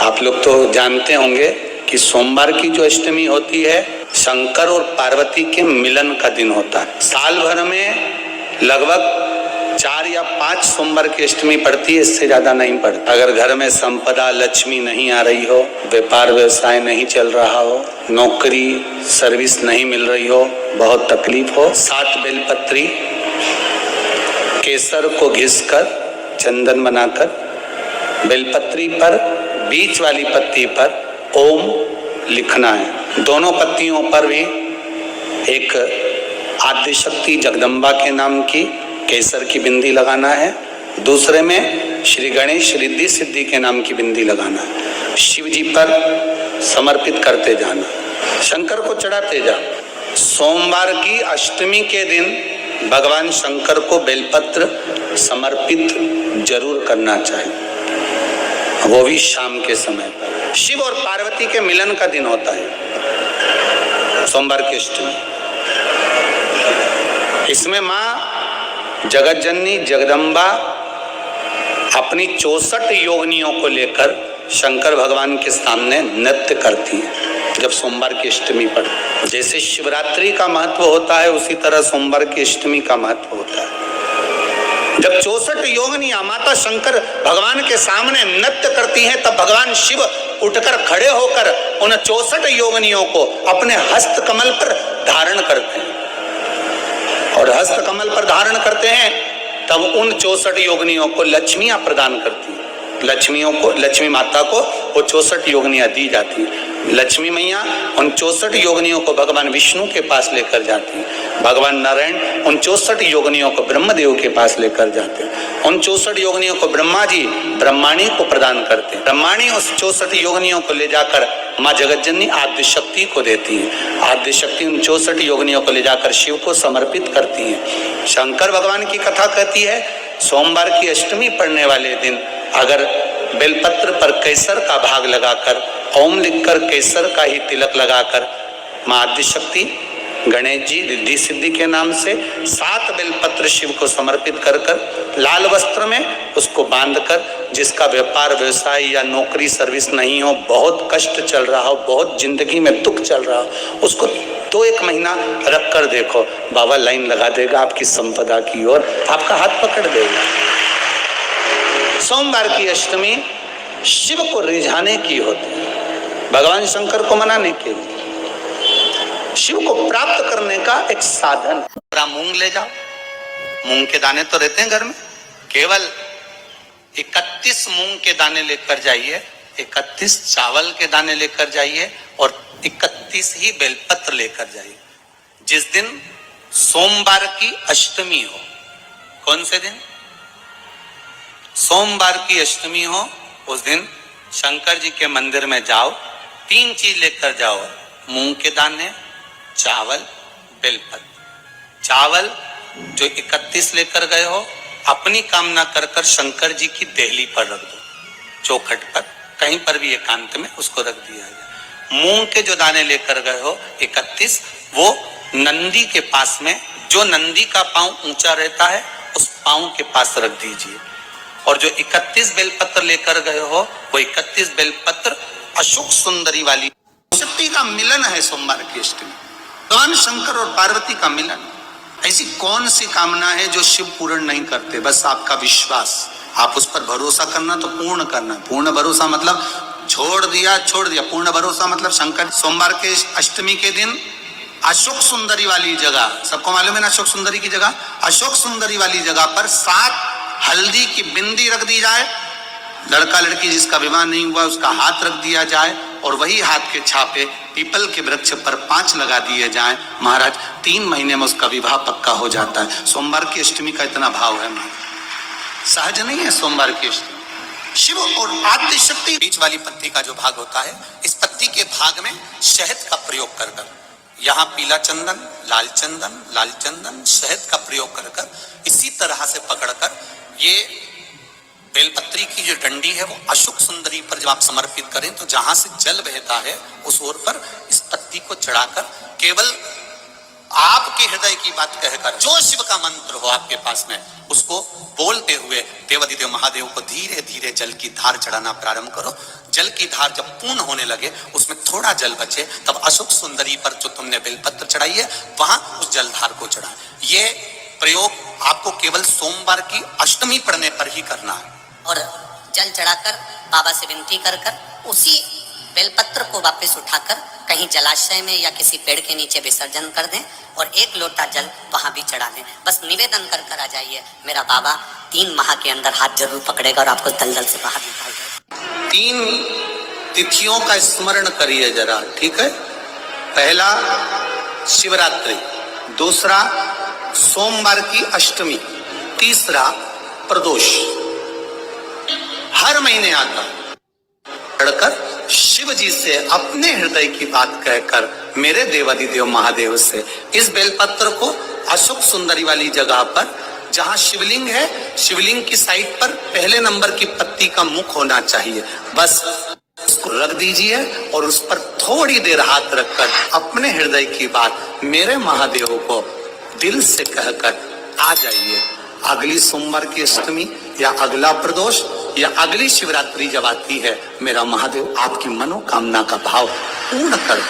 आप लोग तो जानते होंगे कि सोमवार की जो अष्टमी होती है शंकर और पार्वती के मिलन का दिन होता है। साल भर में लगभग 4 या 5 सोमवार की अष्टमी पड़ती है, इससे ज्यादा नहीं पड़ती। अगर घर में संपदा लक्ष्मी नहीं आ रही हो, व्यापार व्यवसाय नहीं चल रहा हो, नौकरी सर्विस नहीं मिल रही हो, बहुत तकलीफ हो, 7 बेलपत्री केसर को घिसकर चंदन बनाकर बेलपत्री पर बीच वाली पत्ती पर ओम लिखना है। दोनों पत्तियों पर भी एक आद्यशक्ति जगदम्बा के नाम की केसर की बिंदी लगाना है, दूसरे में श्री गणेश रिद्धि सिद्धि के नाम की बिंदी लगाना है। शिव जी पर समर्पित करते जाना, शंकर को चढ़ाते जा। सोमवार की अष्टमी के दिन भगवान शंकर को बेलपत्र समर्पित जरूर करना चाहिए, वो भी शाम के समय पर। शिव और पार्वती के मिलन का दिन होता है सोमवार की अष्टमी। इसमें मां जगत जननी जगदम्बा अपनी 64 योगिनियों को लेकर शंकर भगवान के सामने नृत्य करती है जब सोमवार की अष्टमी पर। जैसे शिवरात्रि का महत्व होता है उसी तरह सोमवार की अष्टमी का महत्व होता है। जब 64 योगिनियां माता शंकर भगवान के सामने नृत्य करती हैं तब भगवान शिव उठकर खड़े होकर उन 64 योगिनियों को अपने हस्त कमल पर धारण करते हैं, और हस्त कमल पर धारण करते हैं तब उन 64 योगिनियों को लक्ष्मियां प्रदान करती हैं। लक्ष्मियों को, लक्ष्मी माता को वो 64 योगिनियां दी जाती हैं। लक्ष्मी मैया उन 64 योगिनियों को भगवान विष्णु के पास लेकर जाती हैं। भगवान नारायण उन 64 योगिनियों को ब्रह्मदेव के पास लेकर जाते हैं। उन 64 योगिनियों को ब्रह्मा जी ब्रह्माणी को प्रदान करते हैं। ब्रह्माणी उस 64 योगिनियों को ले जाकर माँ जगत जननी आद्य शक्ति को देती है। आद्य शक्ति उन 64 योगिनियों को ले जाकर शिव को समर्पित करती है। शंकर भगवान की कथा कहती है सोमवार की अष्टमी पड़ने वाले दिन अगर बेलपत्र पर केसर का भाग लगाकर ओम लिखकर केसर का ही तिलक लगाकर माँ आद्यशक्ति गणेश जी रिद्धि सिद्धि के नाम से 7 बेलपत्र शिव को समर्पित कर कर लाल वस्त्र में उसको बांधकर, जिसका व्यापार व्यवसाय या नौकरी सर्विस नहीं हो, बहुत कष्ट चल रहा हो, बहुत जिंदगी में दुख चल रहा हो, उसको 2-1 महीना रख कर देखो, बाबा लाइन लगा देगा आपकी संपदा की ओर, आपका हाथ पकड़ देगा। सोमवार की अष्टमी शिव को रिझाने की होती है, भगवान शंकर को मनाने के लिए, शिव को प्राप्त करने का एक साधन। मूंग ले जाओ, मूंग के दाने तो रहते हैं घर में, केवल 31 मूंग के दाने लेकर जाइए, 31 चावल के दाने लेकर जाइए और 31 ही बेलपत्र लेकर जाइए। जिस दिन सोमवार की अष्टमी हो, कौन से दिन? सोमवार की अष्टमी हो, उस दिन शंकर जी के मंदिर में जाओ, 3 चीज लेकर जाओ, मूंग के दाने, चावल, बेलपत्र। चावल जो 31 लेकर गए हो अपनी कामना कर कर शंकर जी की देहली पर रख दो, चौखट पर, कहीं पर भी एकांत में उसको रख दिया जाए। मूंग के जो दाने लेकर गए हो 31, वो नंदी के पास में, जो नंदी का पांव ऊंचा रहता है उस पांव के पास रख दीजिए। और जो 31 बेलपत्र लेकर गए हो वो 31 बेलपत्र अशोक सुंदरी वाली शक्ति का मिलन है। सोमवार की अष्टमी भगवान शंकर और पार्वती का मिलन। ऐसी कौन सी कामना है जो शिव पूर्ण नहीं करते? बस आपका विश्वास, आप उस पर भरोसा करना तो पूर्ण करना। पूर्ण भरोसा मतलब छोड़ दिया, पूर्ण भरोसा मतलब शंकर सोमवार के अष्टमी के दिन अशोक सुंदरी वाली जगह, सबको मालूम है ना अशोक सुंदरी की जगह, अशोक सुंदरी वाली जगह पर 7 हल्दी की बिंदी रख दी जाए, लड़का लड़की जिसका विवाह नहीं हुआ उसका हाथ रख दिया जाए और वही हाथ के छापे पीपल के वृक्ष पर 5 लगा दिए जाएं। महाराज 3 महीने में उसका विवाह पक्का हो जाता है। सोमवार की अष्टमी का इतना भाव है महाराज, सहज नहीं है सोमवार की अष्टमी। शिव और आद्य शक्ति बीच वाली पत्ती का जो भाग होता है, इस पत्ती के भाग में शहद का प्रयोग कर कर, यहाँ पीला चंदन, लाल चंदन, शहद का प्रयोग कर कर इसी तरह से पकड़कर ये बेलपत्री की जो डंडी है वो अशोक सुंदरी पर जब आप समर्पित करें तो जहां से जल बहता है उस ओर पर इस पत्ती को चढ़ाकर केवल आपके हृदय की बात कहकर जो शिव का मंत्र हो आपके पास में, उसको बोलते हुए देवाधिदेव महादेव को धीरे धीरे जल की धार चढ़ाना प्रारंभ करो। जल की धार जब पूर्ण होने लगे, उसमें थोड़ा जल बचे, तब अशोक सुंदरी पर जो तुमने बेलपत्र चढ़ाई है वहां उस जलधार को चढ़ाए। ये प्रयोग आपको केवल सोमवार की अष्टमी पढ़ने पर ही करना है। और जल चढ़ाकर बाबा से विनती कर उसी बेलपत्र को वापस उठाकर कहीं जलाशय में या किसी पेड़ के नीचे विसर्जन कर दें और 1 लोटा जल वहां भी चढ़ा दें। बस निवेदन कर आ जाइए, मेरा बाबा 3 माह के अंदर हाथ जरूर पकड़ेगा और आपको दलदल से बाहर निकाल देगा। 3 तिथियों का स्मरण करिए जरा, ठीक है। पहला शिवरात्रि, दूसरा सोमवार की अष्टमी, तीसरा प्रदोष। हर महीने आता पढ़कर शिव जी से अपने हृदय की बात कहकर मेरे देवाधिदेव महादेव से इस बेलपत्र को अशोक सुंदरी वाली जगह पर, जहां शिवलिंग है, शिवलिंग की साइड पर पहले नंबर की पत्ती का मुख होना चाहिए, बस उसको रख दीजिए और उस पर थोड़ी देर हाथ रखकर अपने हृदय की बात मेरे महादेव को दिल से कहकर आ जाइए। अगली सोमवार की अष्टमी या अगला प्रदोष या अगली शिवरात्रि जब आती है, मेरा महादेव आपकी मनोकामना का भाव पूर्ण कर